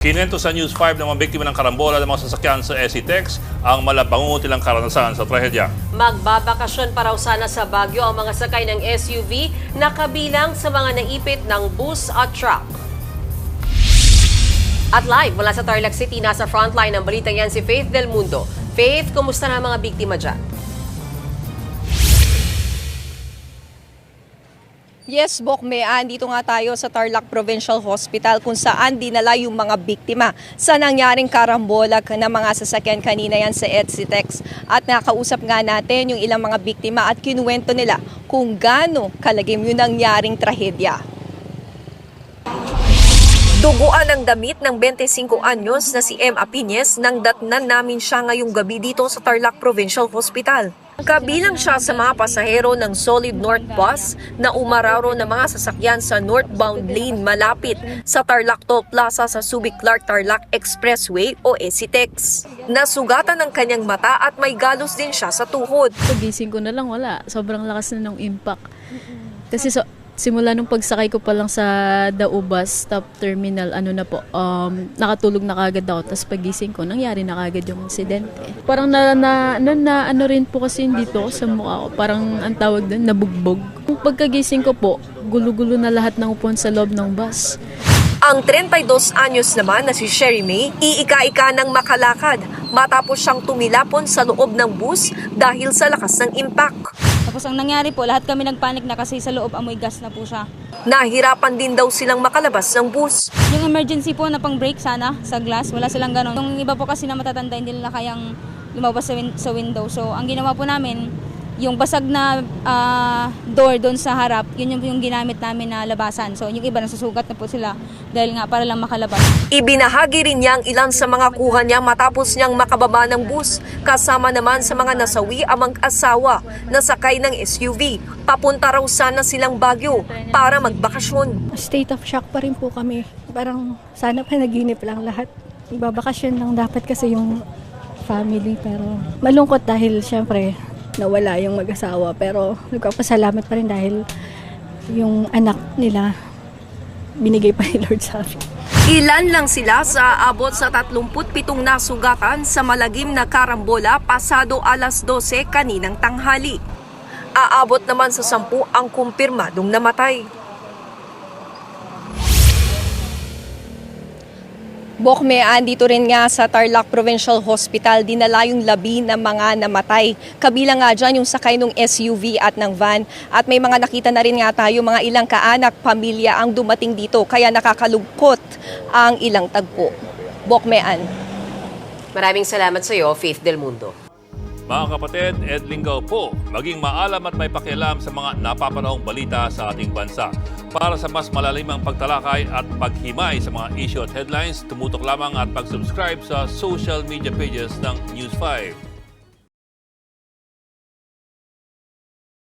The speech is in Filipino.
Kinento sa News 5 ng mga biktima ng karambola ng mga sasakyan sa SCTEX ang malabangutilang karanasan sa trahedya. Magbabakasyon pa raw sana sa Baguio ang mga sakay ng SUV na kabilang sa mga naipit ng bus at truck. At live mula sa Tarlac City, nasa frontline ng balitang yan si Faith Del Mundo. Faith, kumusta na ang mga biktima dyan? Yes, Bokme, andito nga tayo sa Tarlac Provincial Hospital kung saan dinala yung mga biktima sa nangyaring karambola ng mga sasakyan kanina yan sa SCTEX. At nakausap nga natin yung ilang mga biktima at kinuwento nila kung gaano kalagim yung nangyaring trahedya. Duguan ang damit ng 25 anyos na si M. Apines nang datnan namin siya ngayong gabi dito sa Tarlac Provincial Hospital. Kabilang siya sa mga pasahero ng Solid North Bus na umararo ng mga sasakyan sa northbound lane malapit sa Tarlac Toll Plaza sa Subic Clark Tarlac Expressway o SCTEX. Nasugatan ang kanyang mata at may galos din siya sa tuhod. Pagising ko na lang, wala. Sobrang lakas na ng impact. Kasi simula nung pagsakay ko pa lang sa Dao Bus Stop Terminal, nakatulog na kagad ako. Tapos pagising ko, nangyari na kagad yung insidente. Parang ano rin po kasi dito sa mukha ko. Parang ang tawag doon, nabugbog. Kung pagkagising ko po, gulo-gulo na lahat ng upuan sa loob ng bus. Ang 32 anyos naman na si Sherry May, iika-ika ng makalakad matapos siyang tumilapon sa loob ng bus dahil sa lakas ng impact. Tapos ang nangyari po, lahat kami nagpanik na kasi sa loob amoy gas na po siya. Nahirapan din daw silang makalabas ng bus. Yung emergency po na pang brake sana sa glass, wala silang ganun. Yung iba po kasi na matatanda, hindi nila kayang lumabas sa window. So ang ginawa po namin, yung basag na door doon sa harap, yun yung ginamit namin na labasan. So yung iba nasusugat na po sila dahil nga para lang makalabas. Ibinahagi rin niya ang ilan sa mga kuha niya matapos niyang makababa ng bus. Kasama naman sa mga nasawi ang mag-asawa na sakay ng SUV. Papunta raw sana silang Baguio para magbakasyon. State of shock pa rin po kami. Parang sana panaginip lang lahat. Babakasyon lang dapat kasi yung family, pero malungkot dahil syempre nawala yung mag-asawa, pero nagpapasalamat pa rin dahil yung anak nila binigay pa ni Lord sa amin. Ilan lang sila sa abot sa 37 nasugatan sa malagim na karambola pasado alas 12 kaninang tanghali. Aabot naman sa 10 ang kumpirmadong namatay. Bokme, andito rin nga sa Tarlac Provincial Hospital, dinala yung labi ng mga namatay. Kabilang nga dyan yung sakay ng SUV at ng van. At may mga nakita na rin nga tayo, mga ilang kaanak, pamilya ang dumating dito. Kaya nakakalugkot ang ilang tagpo. Bokme, Ann. Maraming salamat sa iyo, Faith Del Mundo. Mga kapatid, Ed Lingaw po, maging maalam at may pakialam sa mga napapanahong balita sa ating bansa. Para sa mas malalimang pagtalakay at paghimay sa mga issue at headlines, tumutok lamang at pag-subscribe sa social media pages ng News 5.